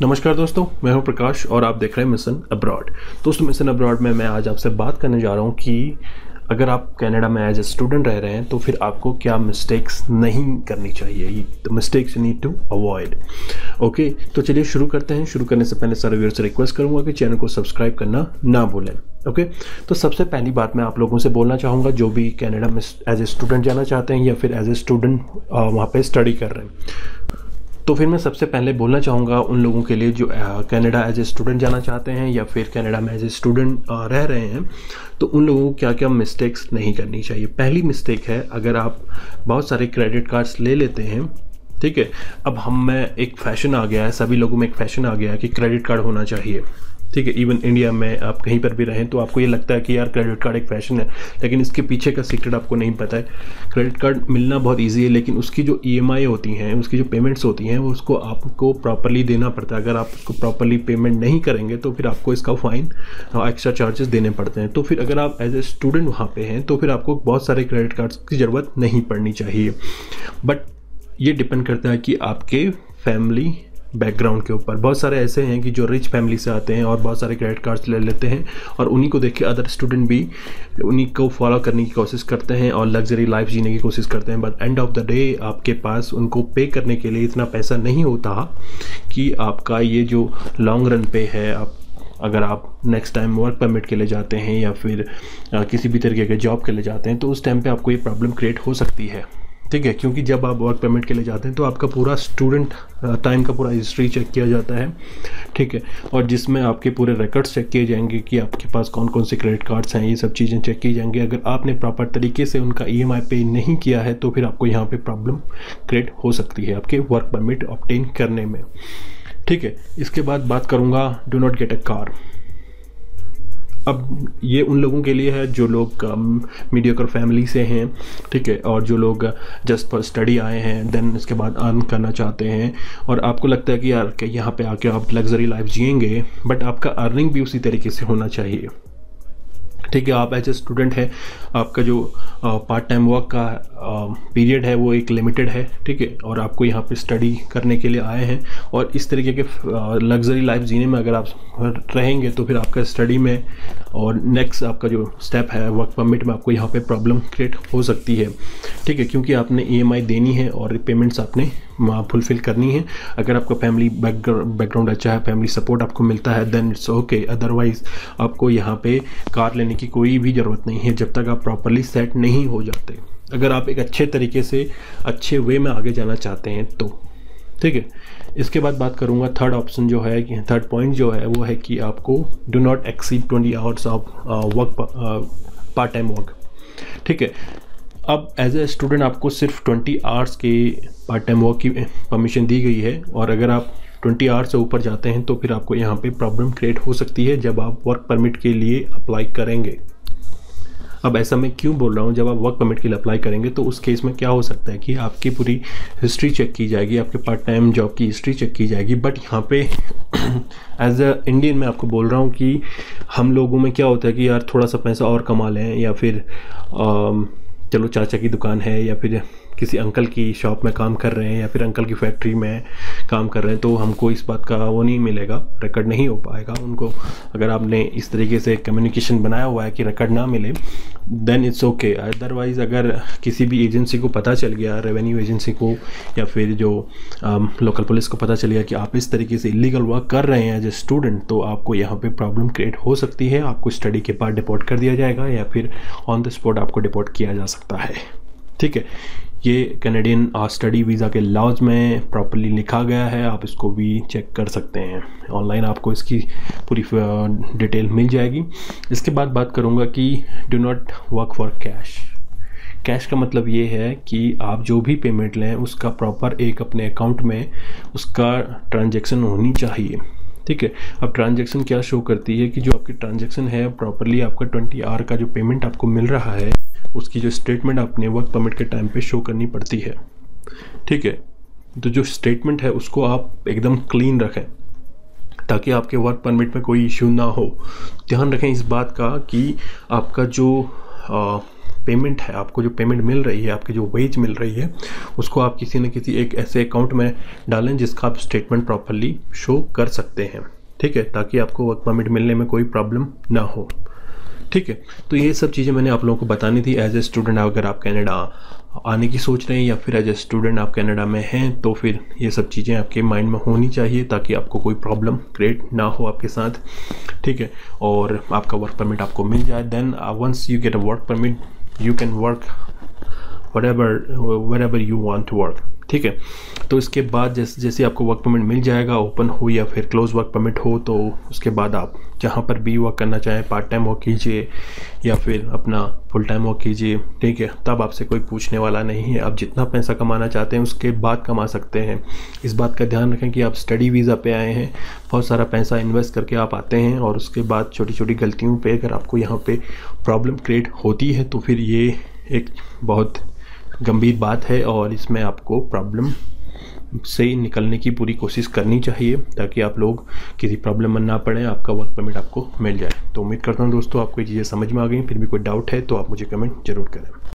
नमस्कार दोस्तों, मैं हूं प्रकाश और आप देख रहे हैं मिशन अब्रॉड। दोस्तों, मिशन अब्रॉड में मैं आज आपसे बात करने जा रहा हूं कि अगर आप कनाडा में एज ए स्टूडेंट रह रहे हैं तो फिर आपको क्या मिस्टेक्स नहीं करनी चाहिए, the mistakes you need to avoid. Okay, तो चलिए शुरू करते हैं। शुरू करने से पहले सारे व्यूअर्स से रिक्वेस्ट करूंगा कि चैनल को सब्सक्राइब करना ना भूलें। ओके, तो सबसे पहली बात मैं आप लोगों से बोलना चाहूँगा जो भी कनाडा में एज ए स्टूडेंट जाना चाहते हैं या फिर एज ए स्टूडेंट वहाँ पर स्टडी कर रहे हैं। तो फिर मैं सबसे पहले बोलना चाहूँगा उन लोगों के लिए जो कनाडा एज ए स्टूडेंट जाना चाहते हैं या फिर कनाडा में एज ए स्टूडेंट रह रहे हैं, तो उन लोगों को क्या क्या मिस्टेक्स नहीं करनी चाहिए। पहली मिस्टेक है, अगर आप बहुत सारे क्रेडिट कार्ड्स ले लेते हैं, ठीक है। अब हम में एक फ़ैशन आ गया है, सभी लोगों में एक फ़ैशन आ गया है कि क्रेडिट कार्ड होना चाहिए, ठीक है। इवन इंडिया में आप कहीं पर भी रहें तो आपको ये लगता है कि यार क्रेडिट कार्ड एक फ़ैशन है, लेकिन इसके पीछे का सीक्रेट आपको नहीं पता है। क्रेडिट कार्ड मिलना बहुत इजी है, लेकिन उसकी जो EMI होती हैं, उसकी जो पेमेंट्स होती हैं, वो उसको आपको प्रॉपरली देना पड़ता है। अगर आप उसको प्रॉपरली पेमेंट नहीं करेंगे तो फिर आपको इसका फ़ाइन और एक्स्ट्रा चार्जेस देने पड़ते हैं। तो फिर अगर आप एज ए स्टूडेंट वहाँ पे हैं तो फिर आपको बहुत सारे क्रेडिट कार्ड्स की ज़रूरत नहीं पड़नी चाहिए। बट ये डिपेंड करता है कि आपके फैमिली बैकग्राउंड के ऊपर। बहुत सारे ऐसे हैं कि जो रिच फैमिली से आते हैं और बहुत सारे क्रेडिट कार्ड्स ले लेते हैं और उन्हीं को देख के अदर स्टूडेंट भी उन्हीं को फॉलो करने की कोशिश करते हैं और लग्जरी लाइफ जीने की कोशिश करते हैं। But end of the day आपके पास उनको पे करने के लिए इतना पैसा नहीं होता कि आपका ये जो लॉन्ग रन पे है, अगर आप नेक्स्ट टाइम वर्क परमिट के लिए जाते हैं या फिर किसी भी तरीके के जॉब के लिए जाते हैं तो उस टाइम पे आपको ये प्रॉब्लम क्रिएट हो सकती है, ठीक है। क्योंकि जब आप वर्क परमिट के लिए जाते हैं तो आपका पूरा स्टूडेंट टाइम का पूरा हिस्ट्री चेक किया जाता है, ठीक है। और जिसमें आपके पूरे रिकॉर्ड्स चेक किए जाएंगे कि आपके पास कौन कौन से क्रेडिट कार्ड्स हैं, ये सब चीज़ें चेक की जाएंगी। अगर आपने प्रॉपर तरीके से उनका EMI पे नहीं किया है तो फिर आपको यहाँ पे प्रॉब्लम क्रिएट हो सकती है आपके वर्क परमिट ऑब्टेन करने में, ठीक है। इसके बाद बात करूँगा do not get a car. अब ये उन लोगों के लिए है जो लोग मीडियोकर फैमिली से हैं, ठीक है, और जो लोग जस्ट फॉर स्टडी आए हैं, देन इसके बाद अर्न करना चाहते हैं और आपको लगता है कि यार कि यहाँ पे आके आप लग्जरी लाइफ जिएंगे, बट आपका अर्निंग भी उसी तरीके से होना चाहिए, ठीक है। आप एज ए स्टूडेंट है, आपका जो पार्ट टाइम वर्क का पीरियड है वो एक लिमिटेड है, ठीक है, और आपको यहाँ पे स्टडी करने के लिए आए हैं और इस तरीके के लग्जरी लाइफ जीने में अगर आप रहेंगे तो फिर आपका स्टडी में और नेक्स्ट आपका जो स्टेप है वर्क परमिट में आपको यहाँ पे प्रॉब्लम क्रिएट हो सकती है, ठीक है, क्योंकि आपने EMI देनी है और पेमेंट्स आपने फुलफिल करनी है। अगर आपका फैमिली बैकग्राउंड अच्छा है, फैमिली सपोर्ट आपको मिलता है, देन इट्स ओके। अदरवाइज आपको यहाँ पे कार लेने की कोई भी ज़रूरत नहीं है जब तक आप प्रॉपरली सेट नहीं हो जाते। अगर आप एक अच्छे तरीके से अच्छे वे में आगे जाना चाहते हैं तो, ठीक है। इसके बाद बात करूँगा थर्ड ऑप्शन जो है, कि थर्ड पॉइंट जो है वो है कि आपको do not exceed 20 hours of work, part time work, ठीक है। अब एज ए स्टूडेंट आपको सिर्फ 20 आवर्स के पार्ट टाइम वर्क की परमिशन दी गई है और अगर आप 20 आवर्स से ऊपर जाते हैं तो फिर आपको यहाँ पे प्रॉब्लम क्रिएट हो सकती है जब आप वर्क परमिट के लिए अप्लाई करेंगे। अब ऐसा मैं क्यों बोल रहा हूँ, जब आप वर्क परमिट के लिए अप्लाई करेंगे तो उस केस में क्या हो सकता है कि आपकी पूरी हिस्ट्री चेक की जाएगी, आपके पार्ट टाइम जॉब की हिस्ट्री चेक की जाएगी। बट यहाँ पे एज अ इंडियन मैं आपको बोल रहा हूँ कि हम लोगों में क्या होता है कि यार थोड़ा सा पैसा और कमा लें, या फिर चलो चाचा की दुकान है या फिर किसी अंकल की शॉप में काम कर रहे हैं या फिर अंकल की फैक्ट्री में काम कर रहे हैं तो हमको इस बात का वो नहीं मिलेगा, रिकॉर्ड नहीं हो पाएगा उनको। अगर आपने इस तरीके से कम्युनिकेशन बनाया हुआ है कि रिकॉर्ड ना मिले, देन इट्स ओके। अदरवाइज़ अगर किसी भी एजेंसी को पता चल गया, रेवेन्यू एजेंसी को या फिर जो लोकल पुलिस को पता चल गया कि आप इस तरीके से इलीगल वर्क कर रहे हैं एज ए स्टूडेंट, तो आपको यहाँ पे प्रॉब्लम क्रिएट हो सकती है। आपको स्टडी के बाद डिपोर्ट कर दिया जाएगा या फिर ऑन द स्पॉट आपको डिपोर्ट किया जा सकता है, ठीक है। ये कैनेडियन स्टडी वीज़ा के लॉज में प्रॉपर्ली लिखा गया है, आप इसको भी चेक कर सकते हैं ऑनलाइन, आपको इसकी पूरी डिटेल मिल जाएगी। इसके बाद बात करूँगा कि do not work for cash. Cash का मतलब ये है कि आप जो भी पेमेंट लें उसका प्रॉपर एक अपने अकाउंट में उसका ट्रांजैक्शन होनी चाहिए, ठीक है। अब ट्रांजैक्शन क्या शो करती है कि जो आपकी ट्रांजैक्शन है प्रॉपरली आपका 20 आवर का जो पेमेंट आपको मिल रहा है उसकी जो स्टेटमेंट अपने वर्क परमिट के टाइम पे शो करनी पड़ती है, ठीक है। तो जो स्टेटमेंट है उसको आप एकदम क्लीन रखें ताकि आपके वर्क परमिट में कोई इश्यू ना हो। ध्यान रखें इस बात का कि आपका जो पेमेंट है, आपको जो पेमेंट मिल रही है, आपकी जो वेज मिल रही है, उसको आप किसी न किसी एक ऐसे अकाउंट में डालें जिसका आप स्टेटमेंट प्रॉपरली शो कर सकते हैं, ठीक है, ताकि आपको वर्क परमिट मिलने में कोई प्रॉब्लम ना हो, ठीक है। तो ये सब चीज़ें मैंने आप लोगों को बतानी थी। एज ए स्टूडेंट अगर आप कनाडा आने की सोच रहे हैं या फिर एज ए स्टूडेंट आप कनाडा में हैं, तो फिर ये सब चीज़ें आपके माइंड में होनी चाहिए ताकि आपको कोई प्रॉब्लम क्रिएट ना हो आपके साथ, ठीक है। और आपका वर्क परमिट आपको मिल जाए, then once you get a work permit you can work wherever you want to work, ठीक है। तो इसके बाद जैसे जैसे आपको वर्क परमिट मिल जाएगा, ओपन हो या फिर क्लोज वर्क परमिट हो, तो उसके बाद आप जहाँ पर भी वर्क करना चाहें, पार्ट टाइम वर्क कीजिए या फिर अपना फुल टाइम वर्क कीजिए, ठीक है। तब आपसे कोई पूछने वाला नहीं है। आप जितना पैसा कमाना चाहते हैं उसके बाद कमा सकते हैं। इस बात का ध्यान रखें कि आप स्टडी वीज़ा पे आए हैं, बहुत सारा पैसा इन्वेस्ट करके आप आते हैं और उसके बाद छोटी छोटी गलतियों पे अगर आपको यहाँ पे प्रॉब्लम क्रिएट होती है तो फिर ये एक बहुत गंभीर बात है और इसमें आपको प्रॉब्लम से निकलने की पूरी कोशिश करनी चाहिए ताकि आप लोग किसी प्रॉब्लम में ना पड़े, आपका वर्क परमिट आपको मिल जाए। तो उम्मीद करता हूँ दोस्तों आपको ये चीज़ें समझ में आ गई। फिर भी कोई डाउट है तो आप मुझे कमेंट ज़रूर करें।